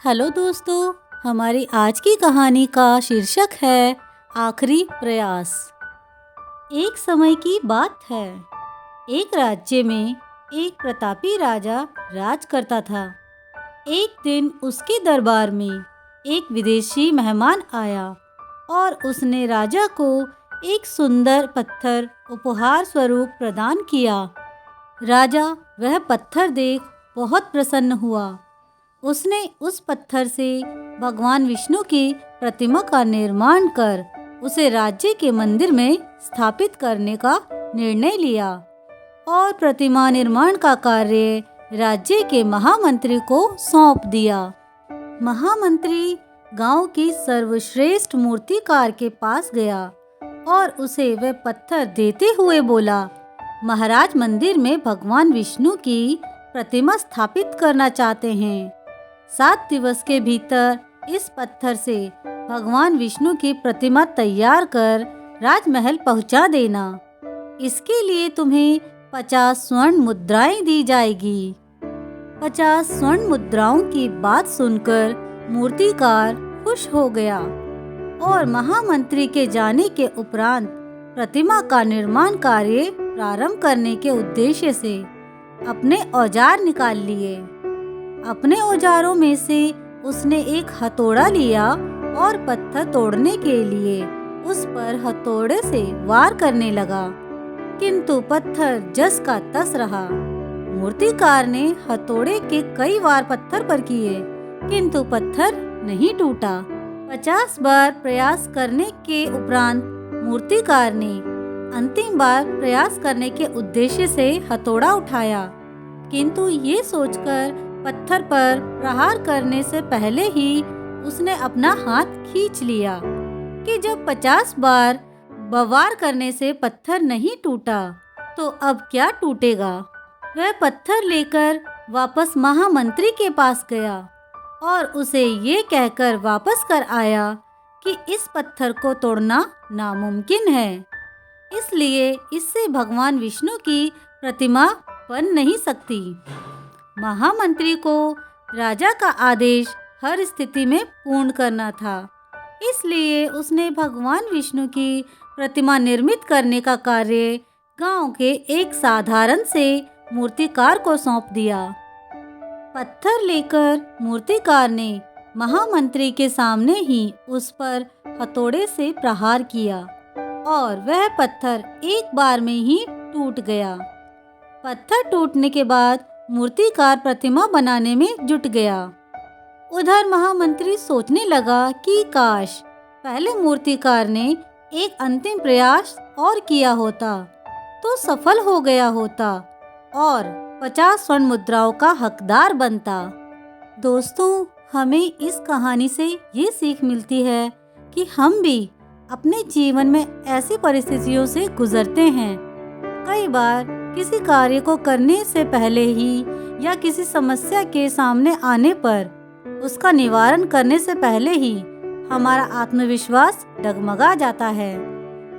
Hello दोस्तों, हमारी आज की कहानी का शीर्षक है आखिरी प्रयास। एक समय की बात है। एक राज्य में एक प्रतापी राजा राज करता था। एक दिन उसके दरबार में एक विदेशी मेहमान आया और उसने राजा को एक सुंदर पत्थर उपहार स्वरूप प्रदान किया। राजा वह पत्थर देख बहुत प्रसन्न हुआ। उसने उस पत्थर से भगवान विष्णु की प्रतिमा का निर्माण कर उसे राज्य के मंदिर में स्थापित करने का निर्णय लिया और प्रतिमा निर्माण का कार्य राज्य के महामंत्री को सौंप दिया। महामंत्री गांव की सर्वश्रेष्ठ मूर्तिकार के पास गया और उसे वह पत्थर देते हुए बोला, महाराज मंदिर में भगवान विष्णु की प्रतिमा स्थापित करना चाहते हैं। 7 दिवस के भीतर इस पत्थर से भगवान विष्णु की प्रतिमा तैयार कर राजमहल पहुंचा देना। इसके लिए तुम्हें 50 स्वर्ण मुद्राएं दी जाएगी। 50 स्वर्ण मुद्राओं की बात सुनकर मूर्तिकार खुश हो गया और महामंत्री के जाने के उपरांत प्रतिमा का निर्माण कार्य प्रारंभ करने के उद्देश्य से अपने औजार निकाल लिए। अपने औजारों में से उसने एक हथौड़ा लिया और पत्थर तोड़ने के लिए उस पर हथौड़े से वार करने लगा, किंतु पत्थर जस का तस रहा। मूर्तिकार ने हथौड़े के कई वार पत्थर पर किए, किंतु पत्थर नहीं टूटा। 50 बार प्रयास करने के उपरांत मूर्तिकार ने अंतिम बार प्रयास करने के उद्देश्य से हथौड़ा उठाया, किंतु ये सोचकर पत्थर पर प्रहार करने से पहले ही उसने अपना हाथ खींच लिया कि जब 50 बार वार करने से पत्थर नहीं टूटा तो अब क्या टूटेगा। वह पत्थर लेकर वापस महामंत्री के पास गया और उसे ये कहकर वापस कर आया कि इस पत्थर को तोड़ना नामुमकिन है, इसलिए इससे भगवान विष्णु की प्रतिमा बन नहीं सकती। महामंत्री को राजा का आदेश हर स्थिति में पूर्ण करना था, इसलिए उसने भगवान विष्णु की प्रतिमा निर्मित करने का कार्य गांव के एक साधारण से मूर्तिकार को सौंप दिया। पत्थर लेकर मूर्तिकार ने महामंत्री के सामने ही उस पर हथौड़े से प्रहार किया और वह पत्थर एक बार में ही टूट गया। पत्थर टूटने के बाद मूर्तिकार प्रतिमा बनाने में जुट गया। उधर महामंत्री सोचने लगा कि काश पहले मूर्तिकार ने एक अंतिम प्रयास और किया होता तो सफल हो गया होता और 50 स्वर्ण मुद्राओं का हकदार बनता। दोस्तों, हमें इस कहानी से ये सीख मिलती है कि हम भी अपने जीवन में ऐसी परिस्थितियों से गुजरते हैं। कई बार किसी कार्य को करने से पहले ही या किसी समस्या के सामने आने पर उसका निवारण करने से पहले ही हमारा आत्मविश्वास डगमगा जाता है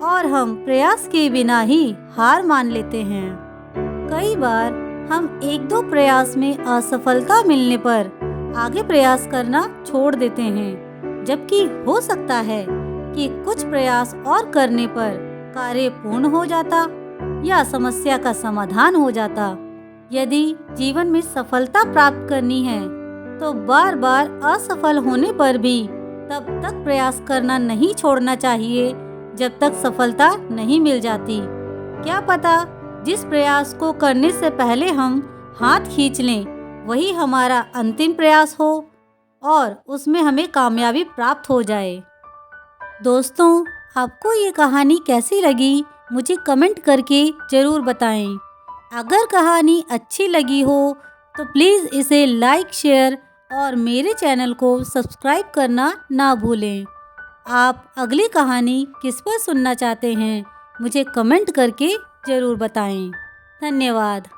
और हम प्रयास के बिना ही हार मान लेते हैं। कई बार हम 1-2 प्रयास में असफलता मिलने पर आगे प्रयास करना छोड़ देते हैं, जबकि हो सकता है कि कुछ प्रयास और करने पर कार्य पूर्ण हो जाता या समस्या का समाधान हो जाता। यदि जीवन में सफलता प्राप्त करनी है तो बार बार असफल होने पर भी तब तक प्रयास करना नहीं छोड़ना चाहिए जब तक सफलता नहीं मिल जाती। क्या पता जिस प्रयास को करने से पहले हम हाथ खींच लें वही हमारा अंतिम प्रयास हो और उसमें हमें कामयाबी प्राप्त हो जाए। दोस्तों, आपको ये कहानी कैसी लगी मुझे कमेंट करके ज़रूर बताएं। अगर कहानी अच्छी लगी हो तो प्लीज़ इसे लाइक, शेयर और मेरे चैनल को सब्सक्राइब करना ना भूलें। आप अगली कहानी किस पर सुनना चाहते हैं मुझे कमेंट करके ज़रूर बताएं। धन्यवाद।